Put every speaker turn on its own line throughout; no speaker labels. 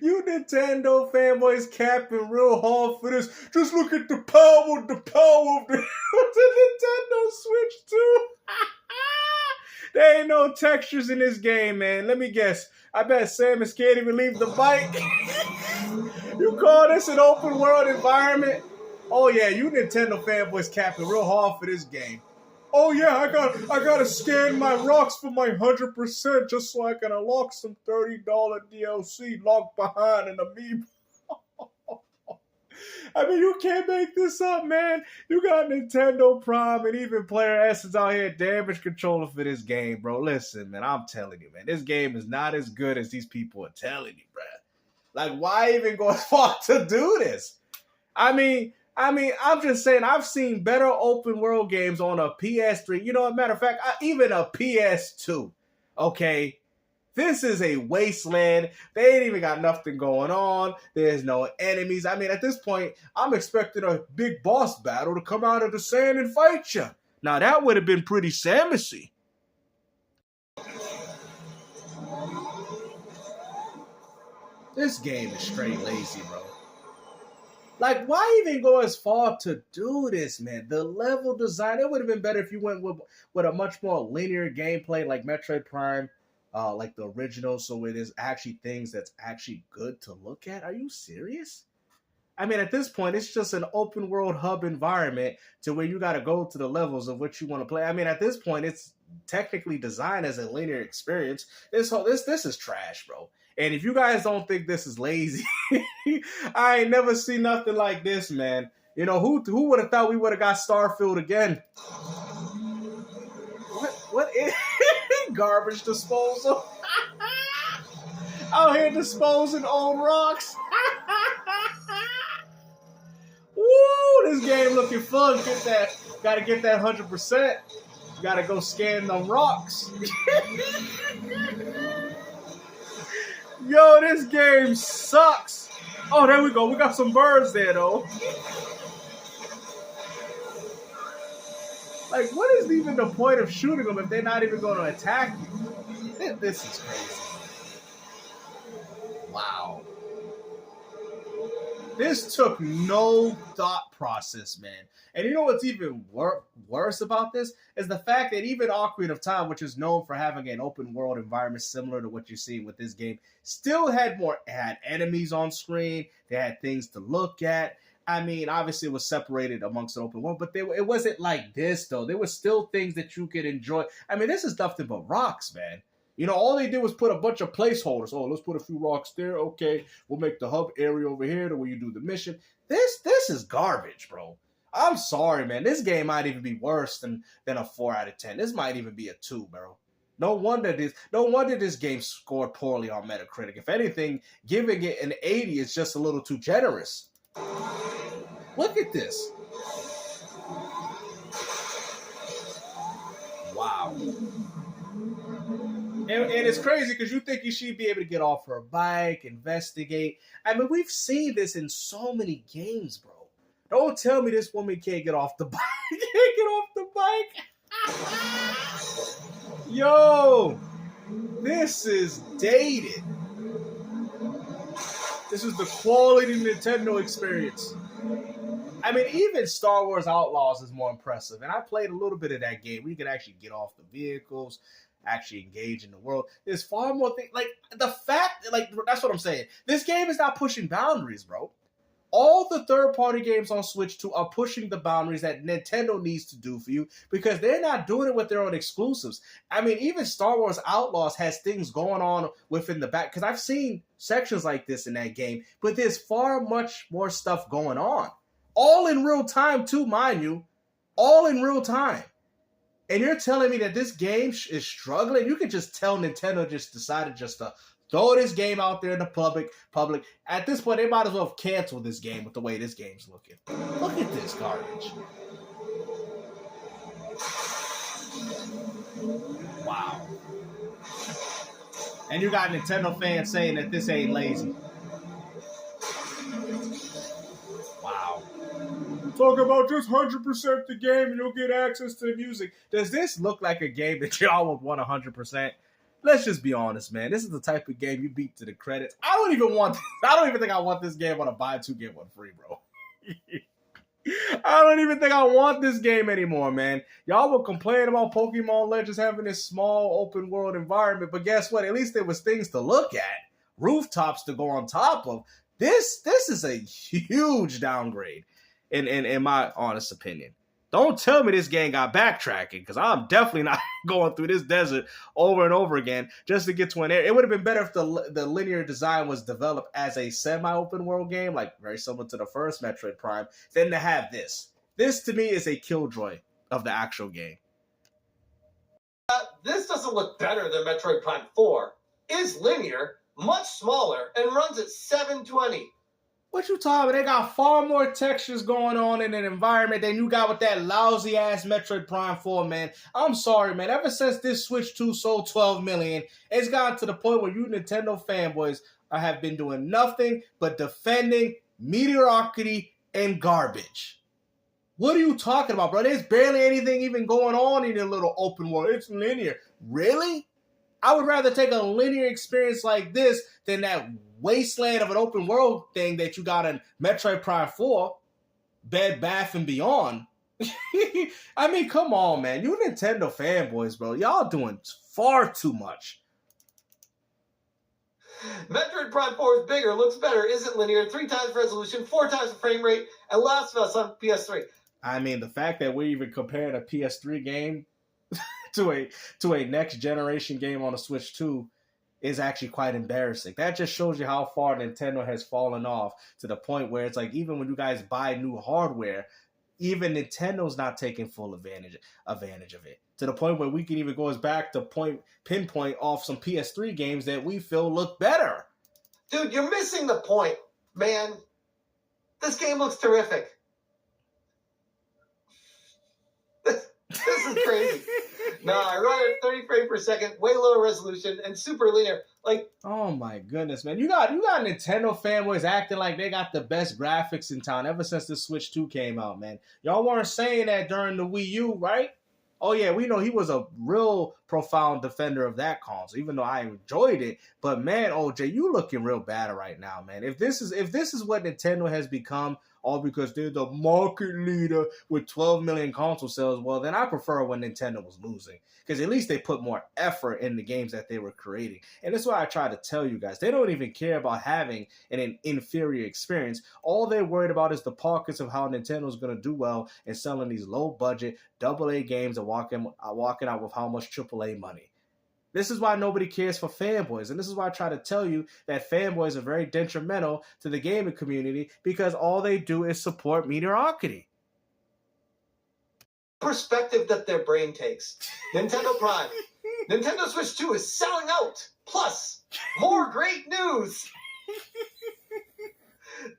You Nintendo fanboys capping real hard for this. Just look at the power of the the Nintendo Switch 2. There ain't no textures in this game, man. Let me guess. I bet Samus can't even leave the bike. You call this an open world environment? Oh yeah, you Nintendo fanboys capping real hard for this game. Oh yeah, I gotta scan my rocks for my 100% just so I can unlock some $30 DLC locked behind an amiibo. I mean, you can't make this up, man. You got Nintendo Prime and even Player Essence out here damage controller for this game, bro. Listen, man, I'm telling you, man, this game is not as good as these people are telling you, bro. Like, why even go as far to do this? I mean, I'm just saying, I've seen better open world games on a PS3. You know, as a matter of fact, even a PS2. Okay? This is a wasteland. They ain't even got nothing going on. There's no enemies. I mean, at this point, I'm expecting a big boss battle to come out of the sand and fight you. Now, that would have been pretty Samusy. This game is straight lazy, bro. Like, why even go as far to do this, man? The level design, it would have been better if you went with a much more linear gameplay like Metroid Prime, like the original, so it is actually things that's actually good to look at. Are you serious? I mean, at this point, it's just an open world hub environment to where you got to go to the levels of what you want to play. I mean, at this point, it's technically designed as a linear experience. This is trash, bro. And if you guys don't think this is lazy, I ain't never seen nothing like this, man. You know, who would have thought we would have got Starfield again? What is garbage disposal? Out here disposing old rocks. Woo, this game looking fun. Gotta get that 100%. Gotta go scan them rocks. Yo, this game sucks. Oh, there we go. We got some birds there, though. Like, what is even the point of shooting them if they're not even going to attack you? This is crazy. Wow. This took no thought process, man. And you know what's even worse about this is the fact that even Ocarina of Time, which is known for having an open world environment similar to what you see with this game, still had enemies on screen. They had things to look at. I mean, obviously it was separated amongst the open world, but it wasn't like this, though. There were still things that you could enjoy. I mean, this is nothing but rocks, man. You know, all they did was put a bunch of placeholders. Oh, let's put a few rocks there. Okay, we'll make the hub area over here to where you do the mission. This is garbage, bro. I'm sorry, man. This game might even be worse than a 4 out of 10. This might even be a 2, bro. No wonder this game scored poorly on Metacritic. If anything, giving it an 80 is just a little too generous. Look at this. Wow. And it's crazy because you think you should be able to get off her bike, investigate. I mean, we've seen this in so many games, bro. Don't tell me this woman can't get off the bike. Can't get off the bike. Yo, this is dated. This is the quality Nintendo experience. I mean, even Star Wars Outlaws is more impressive. And I played a little bit of that game where you can actually get off the vehicles, actually engage in the world. There's far more things. Like, the fact, like, that's what I'm saying. This game is not pushing boundaries, bro. All the third-party games on Switch 2 are pushing the boundaries that Nintendo needs to do for you because they're not doing it with their own exclusives. I mean, even Star Wars Outlaws has things going on within the back, because I've seen sections like this in that game, but there's far much more stuff going on. All in real time, too, mind you. All in real time. And you're telling me that this game is struggling? You can just tell Nintendo just decided just to throw this game out there in the public. At this point, they might as well have canceled this game with the way this game's looking. Look at this garbage. Wow. And you got Nintendo fans saying that this ain't lazy. Wow. Talk about just 100% the game and you'll get access to the music. Does this look like a game that y'all would want 100%? let's just be honest, man. This is the type of game you beat to the credits. I don't even think I want this game on a buy two get one free, bro. I don't even think I want this game anymore, man. Y'all were complaining about Pokemon Legends having this small open world environment, but guess what? At least there was things to look at, rooftops to go on top of. This is a huge downgrade, in my honest opinion. Don't tell me this game got backtracking, because I'm definitely not going through this desert over and over again just to get to an area. It would have been better if the linear design was developed as a semi-open world game, like very similar to the first Metroid Prime, than to have this. This, to me, is a killjoy of the actual game.
This doesn't look better than Metroid Prime 4. Is linear, much smaller, and runs at 720.
What you talking about? They got far more textures going on in an environment than you got with that lousy-ass Metroid Prime 4, man. I'm sorry, man. Ever since this Switch 2 sold 12 million, it's gotten to the point where you Nintendo fanboys have been doing nothing but defending mediocrity and garbage. What are you talking about, bro? There's barely anything even going on in your little open world. It's linear. Really? I would rather take a linear experience like this than that wasteland of an open world thing that you got in Metroid Prime 4, Bed Bath & Beyond. I mean, come on, man. You Nintendo fanboys, bro. Y'all doing far too much.
Metroid Prime 4 is bigger, looks better, isn't linear, 3 times resolution, 4 times the frame rate, and Last of Us on PS3.
I mean, the fact that we're even comparing a PS3 game to a next generation game on a Switch 2 is actually quite embarrassing. That just shows you how far Nintendo has fallen off, to the point where it's like, even when you guys buy new hardware, even Nintendo's not taking full advantage of it. To the point where we can even go back to pinpoint off some PS3 games that we feel look better.
Dude, you're missing the point, man. This game looks terrific. This is crazy. No, I run at 30 frames per second, way lower resolution, and super linear. Like,
oh my goodness, man. You got Nintendo fanboys acting like they got the best graphics in town ever since the Switch 2 came out, man. Y'all weren't saying that during the Wii U, right? Oh yeah, we know he was a real profound defender of that console, even though I enjoyed it. But man, OJ, you looking real bad right now, man. If this is what Nintendo has become, all because they're the market leader with 12 million console sales, well, then I prefer when Nintendo was losing. Because at least they put more effort in the games that they were creating. And that's why I try to tell you guys. They don't even care about having an inferior experience. All they're worried about is the pockets of how Nintendo's going to do well in selling these low-budget AA games and walking out with how much AAA money. This is why nobody cares for fanboys. And this is why I try to tell you that fanboys are very detrimental to the gaming community, because all they do is support mediocrity.
Perspective that their brain takes. Nintendo Prime. Nintendo Switch 2 is selling out. Plus, more great news.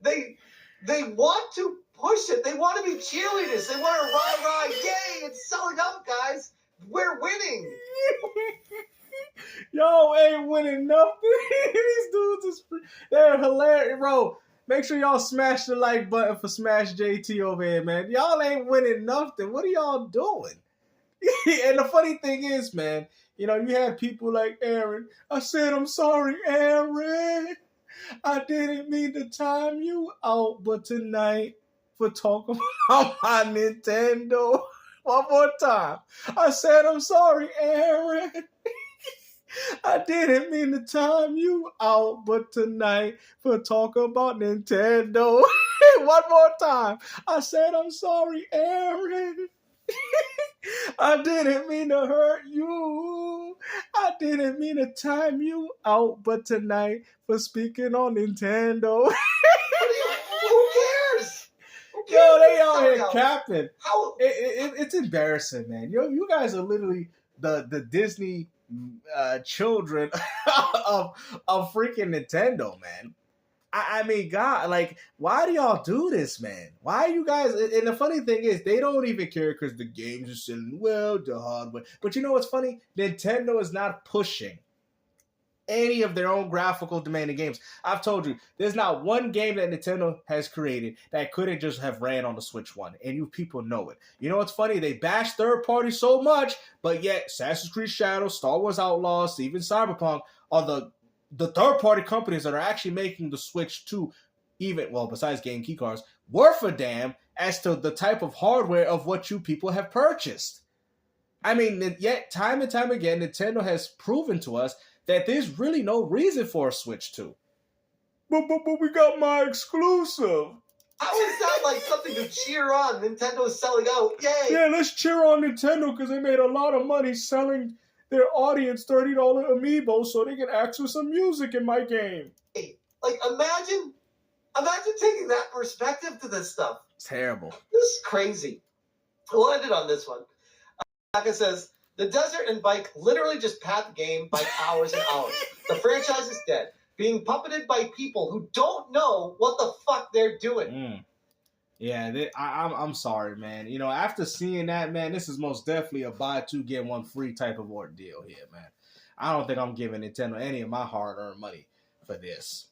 They want to push it. They want to be cheerleaders. They want to rah-rah, yay, it's selling out, guys. We're winning.
Yo, ain't winning nothing. These dudes they're hilarious, bro. Make sure y'all smash the like button for Smash JT over here, man. Y'all ain't winning nothing. What are y'all doing? And the funny thing is, man, you know, you have people like Aaron. I said, I'm sorry, Aaron. I didn't mean to time you out, but tonight, for talking about my Nintendo, one more time. I said, I'm sorry, Aaron. I didn't mean to time you out, but tonight, for talk about Nintendo. One more time. I said, I'm sorry, Aaron. I didn't mean to hurt you. I didn't mean to time you out, but tonight, for speaking on Nintendo.
Who cares?
Yo, they out here capping. It's embarrassing, man. Yo, you guys are literally the Disney children of freaking Nintendo, man. I mean, God, like, why do y'all do this, man? Why are you guys? And the funny thing is, they don't even care because the games are selling well, the hardware. But you know what's funny? Nintendo is not pushing any of their own graphical demanding games. I've told you, there's not one game that Nintendo has created that couldn't just have ran on the Switch 1, and you people know it. You know what's funny? They bash third parties so much, but yet Assassin's Creed Shadows, Star Wars Outlaws, even Cyberpunk are the third party companies that are actually making the Switch 2 even, well, besides game key cards, worth a damn as to the type of hardware of what you people have purchased. I mean, yet time and time again, Nintendo has proven to us that there's really no reason for a Switch 2. But we got my exclusive.
How is that like something to cheer on? Nintendo's selling out. Yay!
Yeah, let's cheer on Nintendo because they made a lot of money selling their audience $30 amiibo so they can access some music in my game.
Like, imagine taking that perspective to this stuff.
It's terrible.
This is crazy. We'll end it on this one. Aka says, the Desert and Bike literally just pat the game by hours and hours. The franchise is dead, being puppeted by people who don't know what the fuck they're doing.
Yeah, I'm sorry, man. You know, after seeing that, man, this is most definitely a buy two, get one free type of ordeal here, man. I don't think I'm giving Nintendo any of my hard-earned money for this.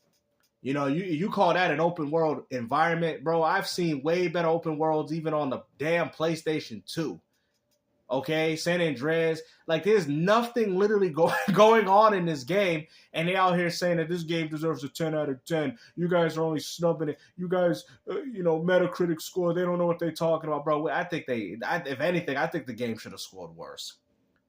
You know, you call that an open world environment, bro. I've seen way better open worlds even on the damn PlayStation 2. Okay, San Andreas, like there's nothing literally going on in this game, and they out here saying that this game deserves a 10 out of 10. You guys are only snubbing it. You guys, Metacritic score, they don't know what they're talking about, bro. I think if anything, I think the game should have scored worse.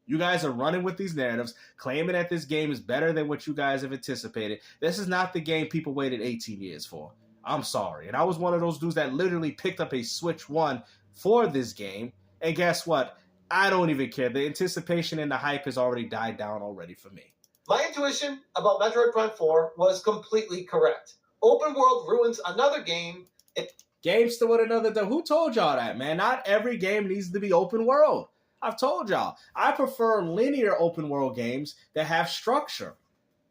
You guys are running with these narratives, claiming that this game is better than what you guys have anticipated. This is not the game people waited 18 years for. I'm sorry. And I was one of those dudes that literally picked up a Switch 1 for this game, and guess what? I don't even care. The anticipation and the hype has already died down already for me.
My intuition about Metroid Prime 4 was completely correct. Open world ruins another game.
GameStuH with another... Who told y'all that, man? Not every game needs to be open world. I've told y'all. I prefer linear open world games that have structure.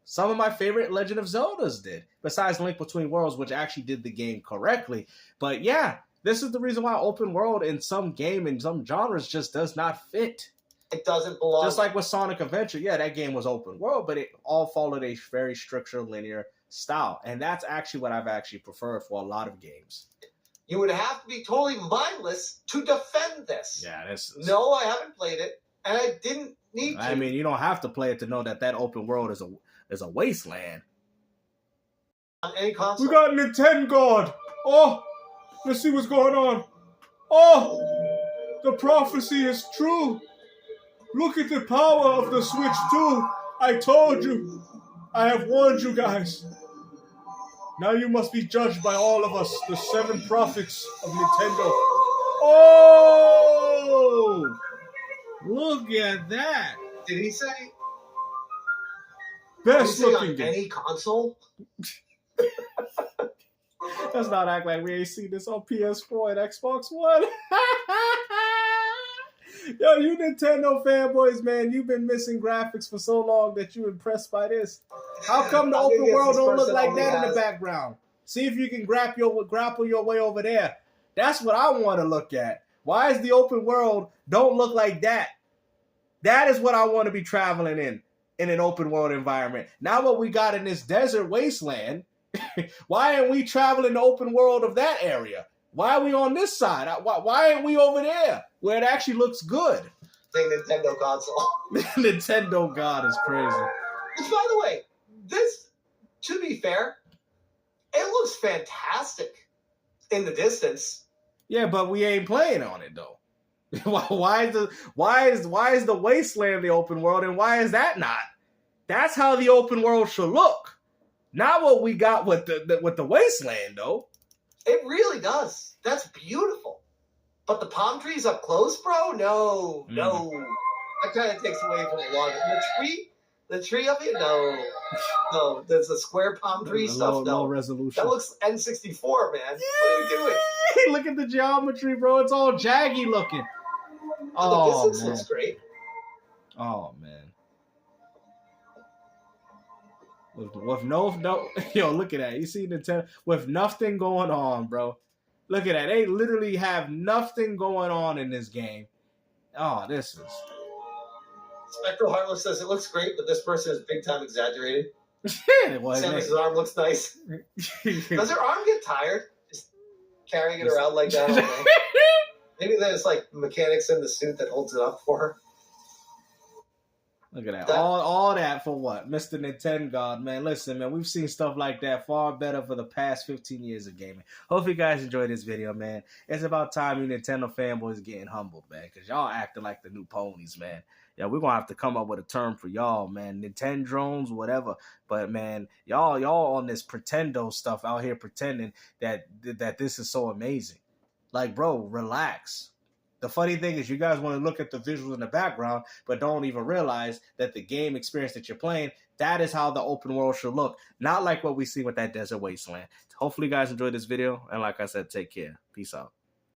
Some of my favorite Legend of Zeldas did. Besides Link Between Worlds, which actually did the game correctly. But yeah... This is the reason why open world in some game and some genres just does not fit.
It doesn't belong.
Just like with Sonic Adventure, yeah, that game was open world, but it all followed a very structured linear style. And that's actually what I've actually preferred for a lot of games.
You would have to be totally mindless to defend this.
Yeah,
No, I haven't played it, and I didn't need to.
I mean, you don't have to play it to know that open world is a wasteland.
On any console.
We got Nintendo. Oh! Let's see what's going on. Oh, the prophecy is true. Look at the power of the Switch 2. I told you. I have warned you guys. Now you must be judged by all of us, the 7 prophets of Nintendo. Oh, look at that.
Did he say?
Best looking
on
game.
Any console?
Let's not act like we ain't seen this on PS4 and Xbox One. Yo, you Nintendo fanboys, man, you've been missing graphics for so long that you're impressed by this. How come the open world don't look like that in the background? See if you can grapple your way over there. That's what I want to look at. Why is the open world don't look like that? That is what I want to be traveling in an open world environment. Not what we got in this desert wasteland. Why aren't we traveling the open world of that area? Why are we on this side? Why aren't we over there where it actually looks good?
Nintendo console.
Nintendo God is crazy.
Which, by the way, this, to be fair, it looks fantastic in the distance.
Yeah, but we ain't playing on it though. Why is the wasteland the open world, and why is that not? That's how the open world should look. Not what we got with the wasteland, though.
It really does. That's beautiful. But the palm trees up close, bro? No. That kind of takes away from the long. The tree up here? No. There's a square palm tree stuff.
Low resolution.
That looks N64, man. What are you doing?
Look at the geometry, bro. It's all jaggy looking.
The distance looks great.
Oh, man. With no, yo, look at that. You see Nintendo with nothing going on, bro. Look at that. They literally have nothing going on in this game. Oh, this is
Spectral Heartless says it looks great, but this person is big time exaggerated.
Well,
Samus's arm looks nice. Does her arm get tired? Just carrying it around like that all day? Maybe there's like mechanics in the suit that holds it up for her.
Look at that. All that for what? Mr. Nintendo God, man. Listen, man, we've seen stuff like that far better for the past 15 years of gaming. Hope you guys enjoyed this video, man. It's about time you Nintendo fanboys getting humbled, man, because y'all acting like the new ponies, man. Yeah, we're going to have to come up with a term for y'all, man. Nintendo drones, whatever. But, man, y'all on this pretendo stuff out here pretending that this is so amazing. Like, bro, relax. The funny thing is you guys want to look at the visuals in the background, but don't even realize that the game experience that you're playing, that is how the open world should look. Not like what we see with that Desert Wasteland. Hopefully you guys enjoyed this video. And like I said, take care. Peace out.